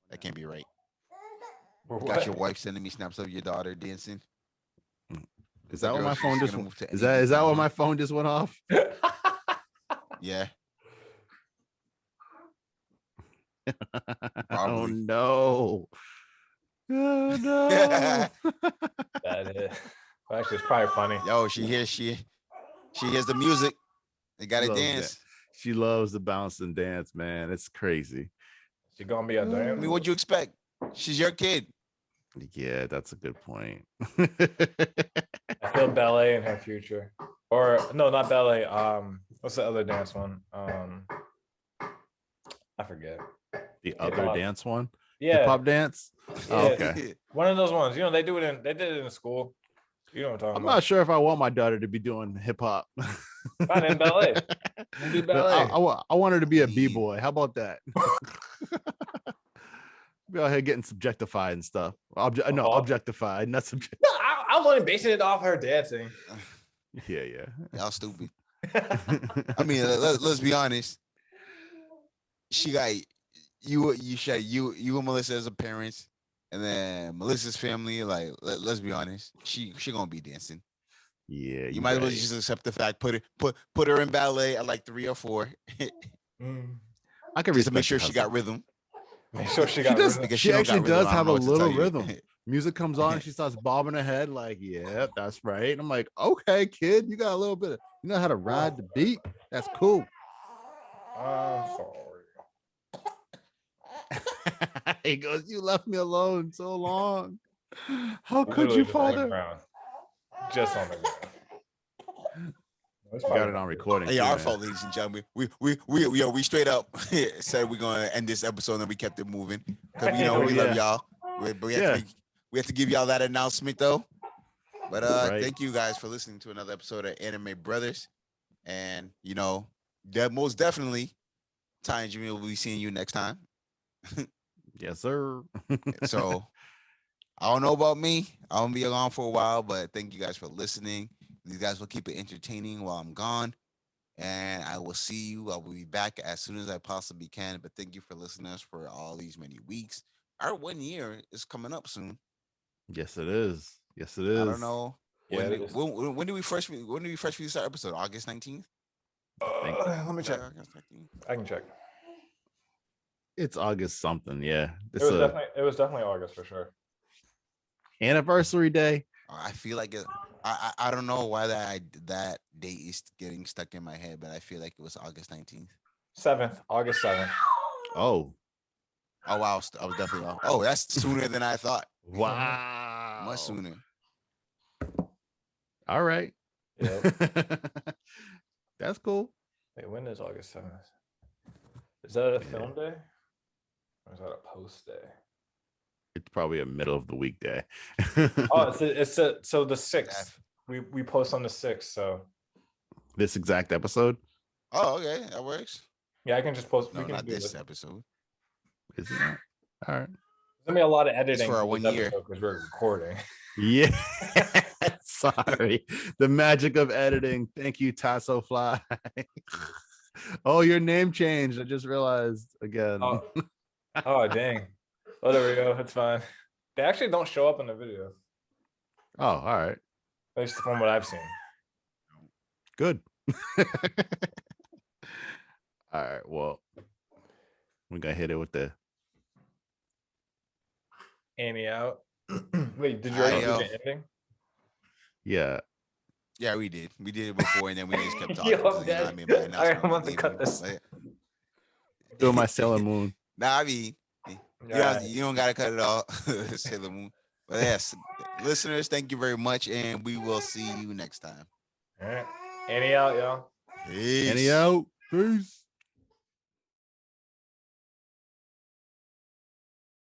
right. Got your wife sending me snaps of your daughter dancing. Is that what my phone just? Is that what my phone just went off? Yeah. Oh no. Oh no. That is. Well, actually, it's probably funny. Yo, she hears the music. They gotta dance. She loves to bounce and dance, man. It's crazy. She gonna be a dance. I mean, what'd you expect? She's your kid. Yeah, that's a good point. I feel ballet in her future. Or no, not ballet. What's the other dance one? I forget. The other dance one? Yeah. Hip hop dance? Yeah. Oh, okay. One of those ones. You know, they did it in school. You know what I'm talking about. I'm not sure if I want my daughter to be doing hip hop. Fine, in ballet. Do ballet. I want her to be a b-boy. How about that? Be out here getting subjectified and stuff. Objectified, not subject. No, I was only basing it off her dancing. Yeah. Y'all stupid. I mean, let's be honest. She got you and Melissa as a parents, and then Melissa's family. Like, let's be honest. She gonna be dancing. Yeah, you might as well just accept the fact. Put her in ballet at like 3 or 4. I can just make sure she got rhythm. Make sure she got rhythm. She actually does have a little rhythm. Music comes on and she starts bobbing her head like, yeah, that's right. And I'm like, okay, kid, you got a little bit of, you know how to ride the beat. That's cool. I'm sorry. He goes, you left me alone so long. How could you, Father? Just on the ground. We got it on recording. Hey, our fault, ladies and gentlemen. We straight up said we're gonna end this episode and we kept it moving. Because we love y'all. But we have to give y'all that announcement though. But thank you guys for listening to another episode of Anime Brothers. And that most definitely Ty and Jimmy will be seeing you next time. Yes, sir. So I don't know about me. I'm gonna be gone for a while, but thank you guys for listening. These guys will keep it entertaining while I'm gone. And I will see you. I will be back as soon as I possibly can. But thank you for listening to us for all these many weeks. Our 1 year is coming up soon. Yes, it is. Yes, it is. I don't know. Yeah, when do we first release our episode? August 19th? Let me check. I can check. It's August something. Yeah. It was definitely August for sure. Anniversary day. I feel like it. I don't know why that date is getting stuck in my head, but I feel like it was August 19th. 7th, August 7th. Oh wow! I was definitely off. Oh, that's sooner than I thought. Wow, much sooner. All right. Yep. That's cool. Wait, when is August 7th? Is that a film day? Or is that a post day? It's probably a middle of the week day. Oh, so the 6th. We post on the 6th, so this exact episode. Oh, okay, that works. Yeah, I can just post. No, we can not do this episode. Is it not? All right. There's gonna be a lot of editing for our 1 year because we're recording. Yeah. Sorry. The magic of editing. Thank you, Tasso Fly. Oh, your name changed. I just realized again. Oh dang. Oh, there we go. It's fine. They actually don't show up in the video. Oh, all right. At least from what I've seen. Good. All right. Well, we're gonna hit it with the Annie out. Wait, did you already do the ending? Yeah. Yeah, we did. We did it before, and then we just kept talking. I'm about to cut this. Doing my Sailor Moon. Nah, I mean, you don't gotta cut it all. Sailor Moon. But yes, listeners, thank you very much, and we will see you next time. All right. Annie out, y'all. Peace. Annie out. Peace.